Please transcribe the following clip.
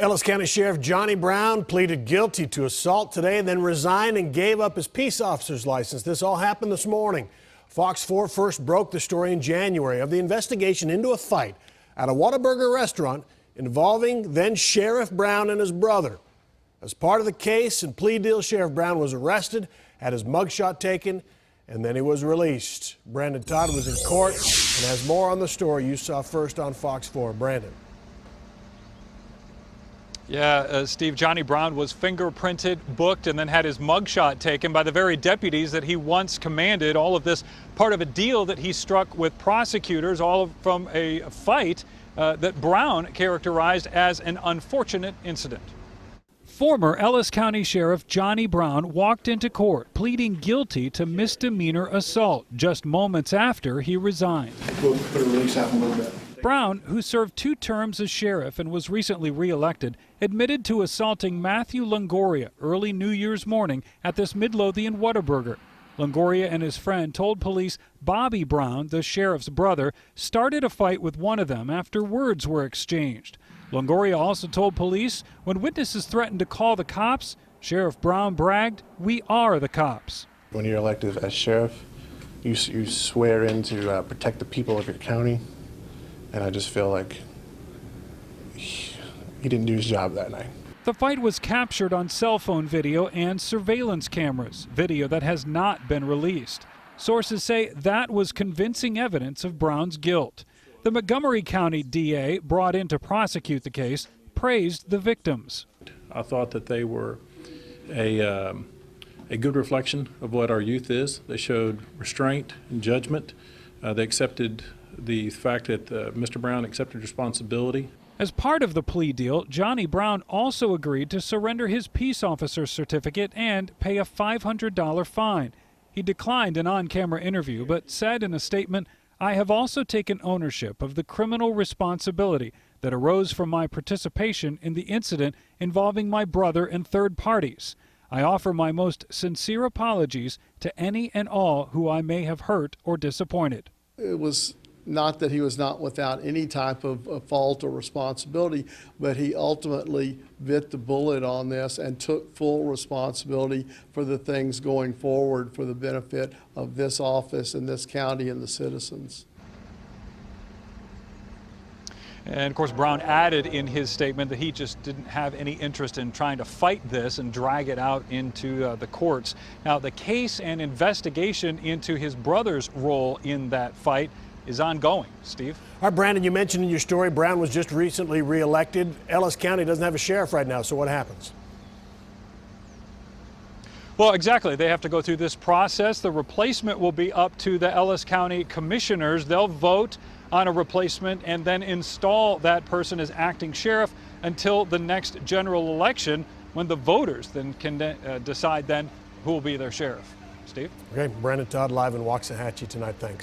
Ellis County Sheriff Johnny Brown pleaded guilty to assault today, then resigned and gave up his peace officer's license. This all happened this morning. Fox 4 first broke the story in January of the investigation into a fight at a Whataburger restaurant involving then Sheriff Brown and his brother. As part of the case and plea deal, Sheriff Brown was arrested, had his mugshot taken, and then he was released. Brandon Todd was in court and has more on the story you saw first on Fox 4. Brandon. Yeah, Steve, Johnny Brown was fingerprinted, booked, and then had his mugshot taken by the very deputies that he once commanded. All of this part of a deal that he struck with prosecutors, from a fight that Brown characterized as an unfortunate incident. Former Ellis County Sheriff Johnny Brown walked into court pleading guilty to misdemeanor assault just moments after he resigned. Brown, who served 2 terms as sheriff and was recently reelected, admitted to assaulting Matthew Longoria early New Year's morning at this Midlothian Whataburger. Longoria and his friend told police Bobby Brown, the sheriff's brother, started a fight with one of them after words were exchanged. Longoria also told police when witnesses threatened to call the cops, Sheriff Brown bragged, "We are the cops." When you're elected as sheriff, you swear in to protect the people of your county. And I just feel like he didn't do his job that night. The fight was captured on cell phone video and surveillance cameras, video that has not been released. Sources say that was convincing evidence of Brown's guilt. The Montgomery County DA, brought in to prosecute the case, praised the victims. I thought that they were a good reflection of what our youth is. They showed restraint and judgment. They accepted the fact that Mr. Brown accepted responsibility. As part of the plea deal, Johnny Brown also agreed to surrender his peace officer certificate and pay a $500 fine. He declined an on-camera interview, but said in a statement, "I have also taken ownership of the criminal responsibility that arose from my participation in the incident involving my brother and third parties. I offer my most sincere apologies to any and all who I may have hurt or disappointed." It was not that he was not without any type of fault or responsibility, but he ultimately bit the bullet on this and took full responsibility for the things going forward for the benefit of this office and this county and the citizens. And of course, Brown added in his statement that he just didn't have any interest in trying to fight this and drag it out into the courts. Now, the case and investigation into his brother's role in that fight is ongoing. Steve? All right, Brandon, you mentioned in your story Brown was just recently reelected. Ellis County doesn't have a sheriff right now, so what happens? Well, exactly. They have to go through this process. The replacement will be up to the Ellis County commissioners. They'll vote on a replacement and then install that person as acting sheriff until the next general election, when the voters then can decide then who will be their sheriff. Steve? Okay, Brandon Todd live in Waxahachie tonight. Thanks.